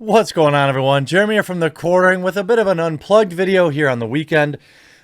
What's going on, everyone? Jeremy here from The Quartering with a bit of an unplugged video here on the weekend.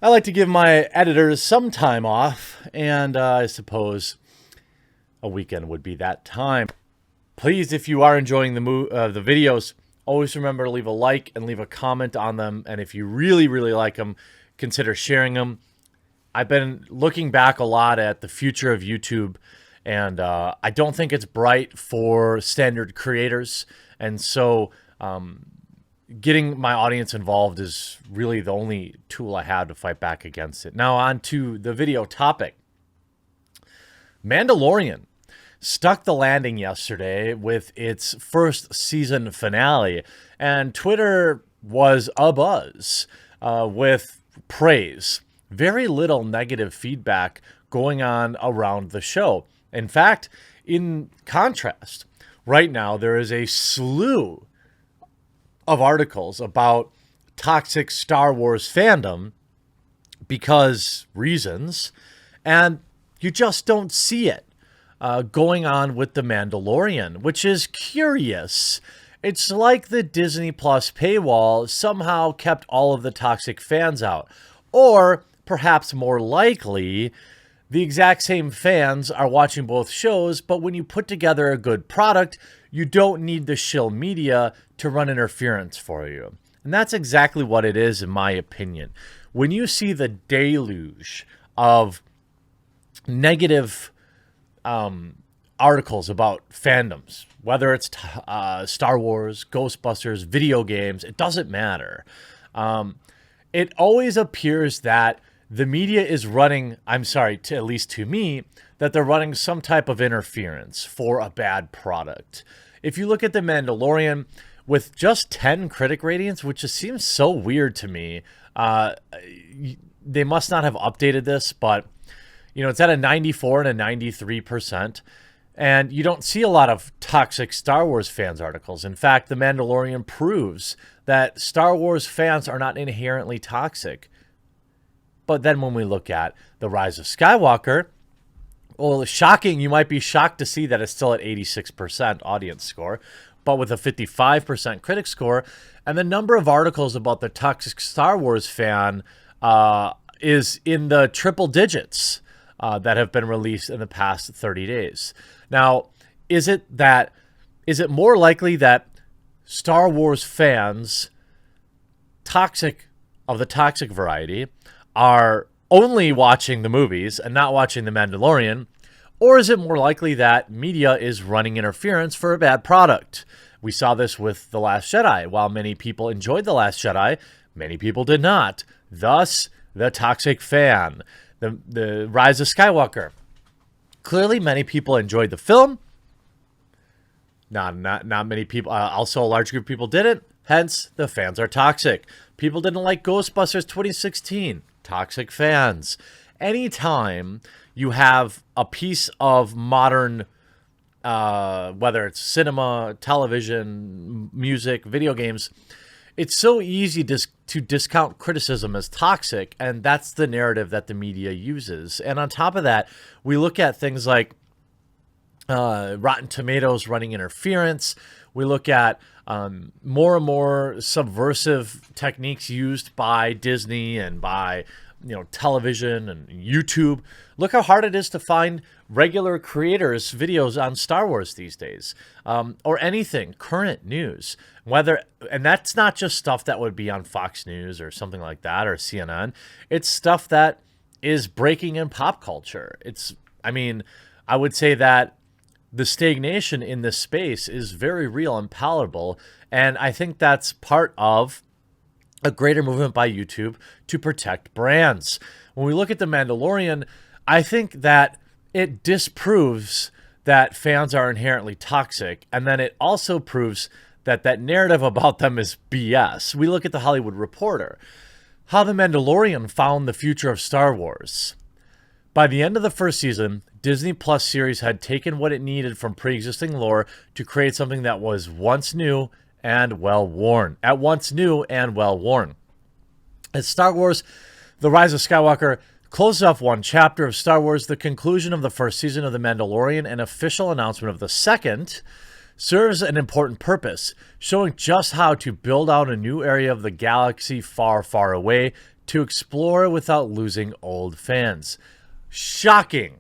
I like to give my editors some time off, and I suppose a weekend would be that time. Please, if you are enjoying the videos, always remember to leave a like and leave a comment on them. And if you really, really like them, consider sharing them. I've been looking back a lot at the future of YouTube, and I don't think it's bright for standard creators. And so getting my audience involved is really the only tool I have to fight back against it. Now on to the video topic. Mandalorian stuck the landing yesterday with its first season finale, and Twitter was abuzz with praise. Very little negative feedback going on around the show. In fact, in contrast, right now there is a slew of articles about toxic Star Wars fandom because reasons, and you just don't see it going on with The Mandalorian, which is curious. It's like the Disney Plus paywall somehow kept all of the toxic fans out. Or perhaps more likely, the exact same fans are watching both shows, but when you put together a good product, you don't need the shill media to run interference for you. And that's exactly what it is, in my opinion. When you see the deluge of negative articles about fandoms, whether it's Star Wars, Ghostbusters, video games, it doesn't matter. It always appears that the media is running, at least to me, that they're running some type of interference for a bad product. If you look at The Mandalorian, with just 10 critic ratings, which just seems so weird to me, they must not have updated this, but it's at a 94 and a 93%. And you don't see a lot of toxic Star Wars fans articles. In fact, The Mandalorian proves that Star Wars fans are not inherently toxic. But then when we look at The Rise of Skywalker, well, shocking, you might be shocked to see that it's still at 86% audience score, but with a 55% critic score. And the number of articles about the toxic Star Wars fan is in the triple digits that have been released in the past 30 days. Now, is it more likely that Star Wars fans, of the toxic variety, are only watching the movies and not watching The Mandalorian? Or is it more likely that media is running interference for a bad product? We saw this with The Last Jedi. While many people enjoyed The Last Jedi, many people did not. Thus, the toxic fan. The Rise of Skywalker. Clearly, many people enjoyed the film. Not many people. Also, a large group of people didn't. Hence, the fans are toxic. People didn't like Ghostbusters 2016. Toxic fans. Anytime you have a piece of modern, whether it's cinema, television, music, video games, it's so easy to discount criticism as toxic, and that's the narrative that the media uses. And on top of that, we look at things like Rotten Tomatoes running interference. We look at more and more subversive techniques used by Disney and by television and YouTube. Look how hard it is to find regular creators' videos on Star Wars these days, or anything current news. And that's not just stuff that would be on Fox News or something like that, or CNN. It's stuff that is breaking in pop culture. I would say that the stagnation in this space is very real and palatable, and I think that's part of a greater movement by YouTube to protect brands. When we look at The Mandalorian, I think that it disproves that fans are inherently toxic, and then it also proves that narrative about them is BS. We look at The Hollywood Reporter, how The Mandalorian found the future of Star Wars. By the end of the first season, Disney Plus series had taken what it needed from pre-existing lore to create something that was once new and well-worn. As Star Wars, The Rise of Skywalker closes off one chapter of Star Wars, the conclusion of the first season of The Mandalorian, an official announcement of the second, serves an important purpose, showing just how to build out a new area of the galaxy far, far away to explore without losing old fans. Shocking.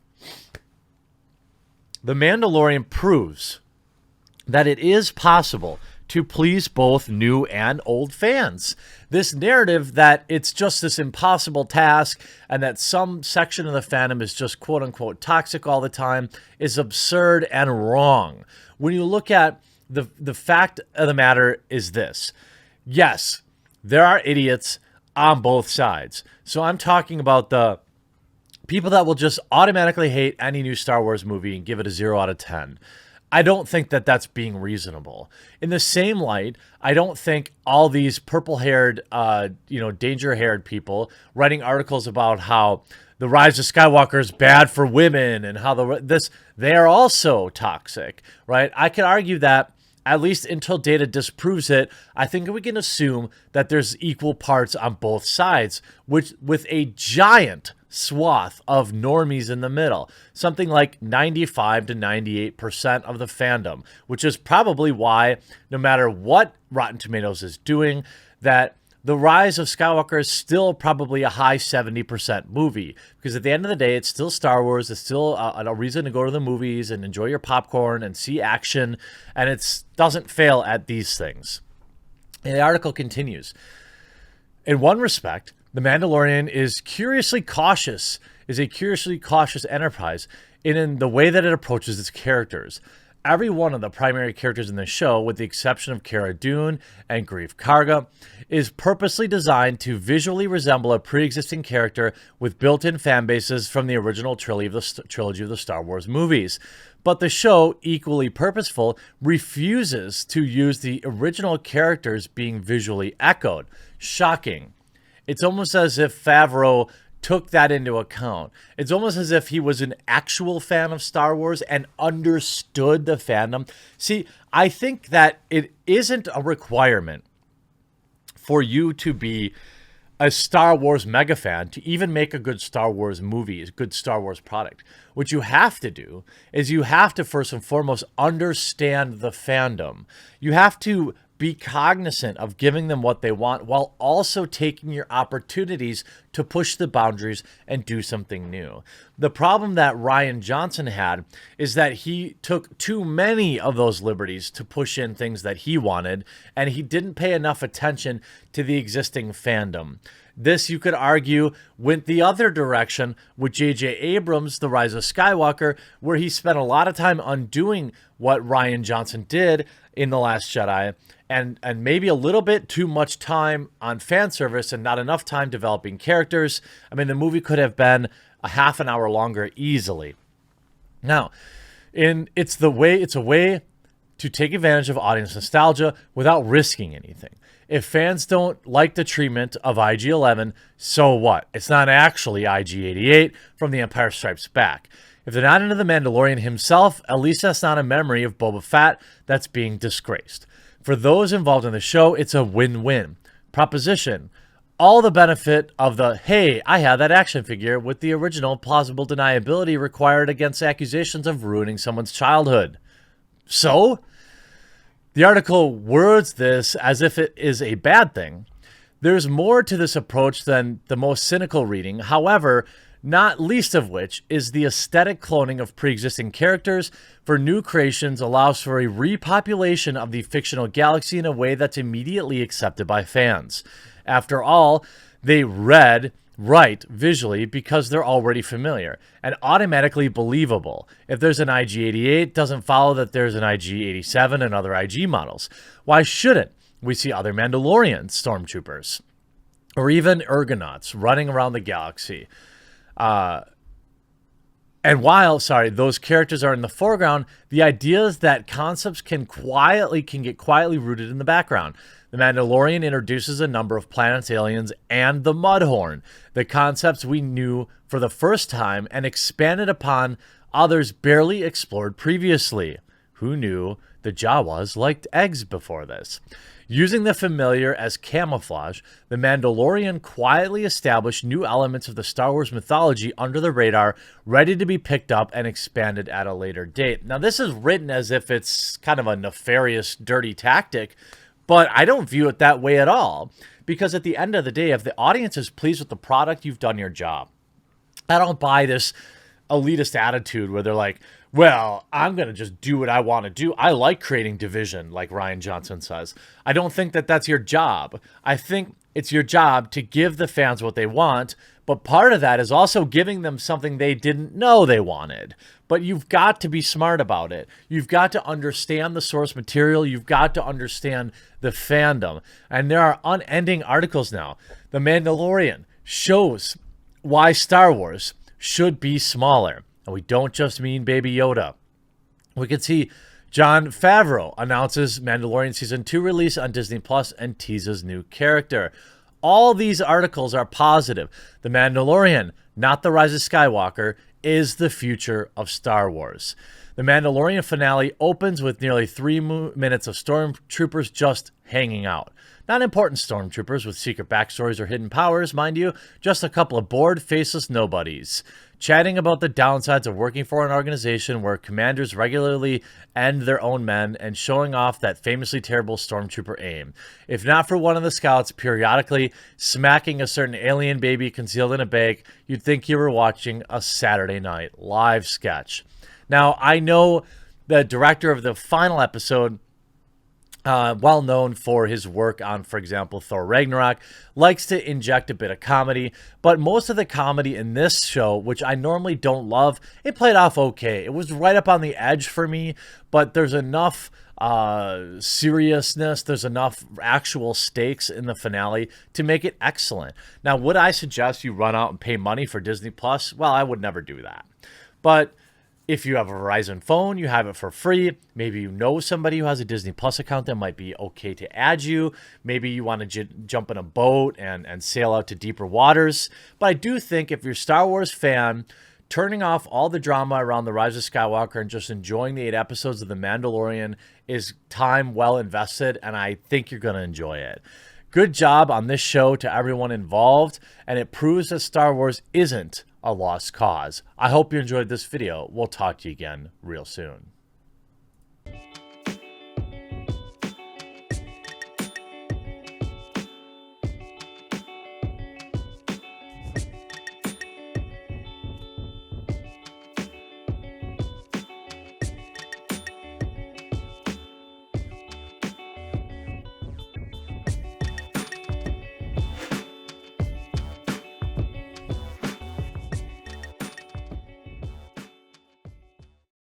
The Mandalorian proves that it is possible to please both new and old fans. This narrative that it's just this impossible task and that some section of the fandom is just quote unquote toxic all the time is absurd and wrong. When you look at the fact of the matter is this. Yes, there are idiots on both sides. So I'm talking about the people that will just automatically hate any new Star Wars movie and give it a 0 out of 10. I don't think that that's being reasonable. In the same light, I don't think all these purple-haired, danger-haired people writing articles about how the Rise of Skywalker is bad for women and how they are also toxic, right? I could argue that at least until data disproves it, I think we can assume that there's equal parts on both sides, which with a giant swath of normies in the middle, something like 95 to 98% of the fandom, which is probably why no matter what Rotten Tomatoes is doing, that The Rise of Skywalker is still probably a high 70% movie, because at the end of the day, it's still Star Wars. It's still a reason to go to the movies and enjoy your popcorn and see action, and it doesn't fail at these things. And the article continues. In one respect, The Mandalorian is a curiously cautious enterprise in the way that it approaches its characters. Every one of the primary characters in the show, with the exception of Cara Dune and Greef Karga, is purposely designed to visually resemble a pre-existing character with built-in fan bases from the original trilogy of the Star Wars movies. But the show, equally purposeful, refuses to use the original characters being visually echoed. Shocking. It's almost as if Favreau took that into account. It's almost as if he was an actual fan of Star Wars and understood the fandom. See, I think that it isn't a requirement for you to be a Star Wars mega fan to even make a good Star Wars movie, a good Star Wars product. What you have to do is you have to first and foremost understand the fandom. You have to be cognizant of giving them what they want while also taking your opportunities to push the boundaries and do something new. The problem that Rian Johnson had is that he took too many of those liberties to push in things that he wanted, and he didn't pay enough attention to the existing fandom. This, you could argue, went the other direction with J.J. Abrams' The Rise of Skywalker, where he spent a lot of time undoing what Rian Johnson did in The Last Jedi, and maybe a little bit too much time on fan service and not enough time developing characters. I mean, the movie could have been a half an hour longer easily. Now, it's a way to take advantage of audience nostalgia without risking anything. If fans don't like the treatment of IG-11, so what? It's not actually IG-88 from The Empire Strikes Back. If they're not into The Mandalorian himself, at least that's not a memory of Boba Fett that's being disgraced. For those involved in the show, it's a win-win proposition. All the benefit of the, hey, I had that action figure with the original plausible deniability required against accusations of ruining someone's childhood. So, the article words this as if it is a bad thing. There's more to this approach than the most cynical reading. However, not least of which is the aesthetic cloning of pre-existing characters for new creations allows for a repopulation of the fictional galaxy in a way that's immediately accepted by fans. After all, they write visually because they're already familiar and automatically believable. If there's an IG-88, it doesn't follow that there's an IG-87 and other IG models. Why shouldn't we see other Mandalorian stormtroopers or even Ergonauts running around the galaxy? And while, those characters are in the foreground, the idea is that concepts can get quietly rooted in the background. The Mandalorian introduces a number of planets, aliens, and the Mudhorn, the concepts we knew for the first time and expanded upon others barely explored previously. Who knew The Jawas liked eggs before this. Using the familiar as camouflage, The Mandalorian quietly established new elements of the Star Wars mythology under the radar, ready to be picked up and expanded at a later date. Now, this is written as if it's kind of a nefarious, dirty tactic, but I don't view it that way at all. Because at the end of the day, if the audience is pleased with the product, you've done your job. I don't buy this elitist attitude where they're like, well, I'm going to just do what I want to do. I like creating division, like Rian Johnson says. I don't think that that's your job. I think it's your job to give the fans what they want, but part of that is also giving them something they didn't know they wanted. But you've got to be smart about it. You've got to understand the source material. You've got to understand the fandom. And there are unending articles now. The Mandalorian shows why Star Wars should be smaller. And we don't just mean Baby Yoda. We can see Jon Favreau announces Mandalorian Season 2 release on Disney Plus and teases new character. All these articles are positive. The Mandalorian, not The Rise of Skywalker, is the future of Star Wars. The Mandalorian finale opens with nearly 3 minutes of stormtroopers just hanging out. Not important stormtroopers with secret backstories or hidden powers, mind you, just a couple of bored, faceless nobodies, chatting about the downsides of working for an organization where commanders regularly end their own men and showing off that famously terrible stormtrooper aim. If not for one of the scouts periodically smacking a certain alien baby concealed in a bag, you'd think you were watching a Saturday Night Live sketch. Now, I know the director of the final episode, well known for his work on, for example, Thor Ragnarok, likes to inject a bit of comedy, but most of the comedy in this show, which I normally don't love, it played off okay. It was right up on the edge for me, but there's enough seriousness, there's enough actual stakes in the finale to make it excellent. Now, would I suggest you run out and pay money for Disney Plus? Well, I would never do that. But if you have a Verizon phone, you have it for free. Maybe you know somebody who has a Disney Plus account that might be okay to add you. Maybe you want to jump in a boat and sail out to deeper waters. But I do think if you're a Star Wars fan, turning off all the drama around The Rise of Skywalker and just enjoying the 8 episodes of The Mandalorian is time well invested, and I think you're going to enjoy it. Good job on this show to everyone involved, and it proves that Star Wars isn't a lost cause. I hope you enjoyed this video. We'll talk to you again real soon.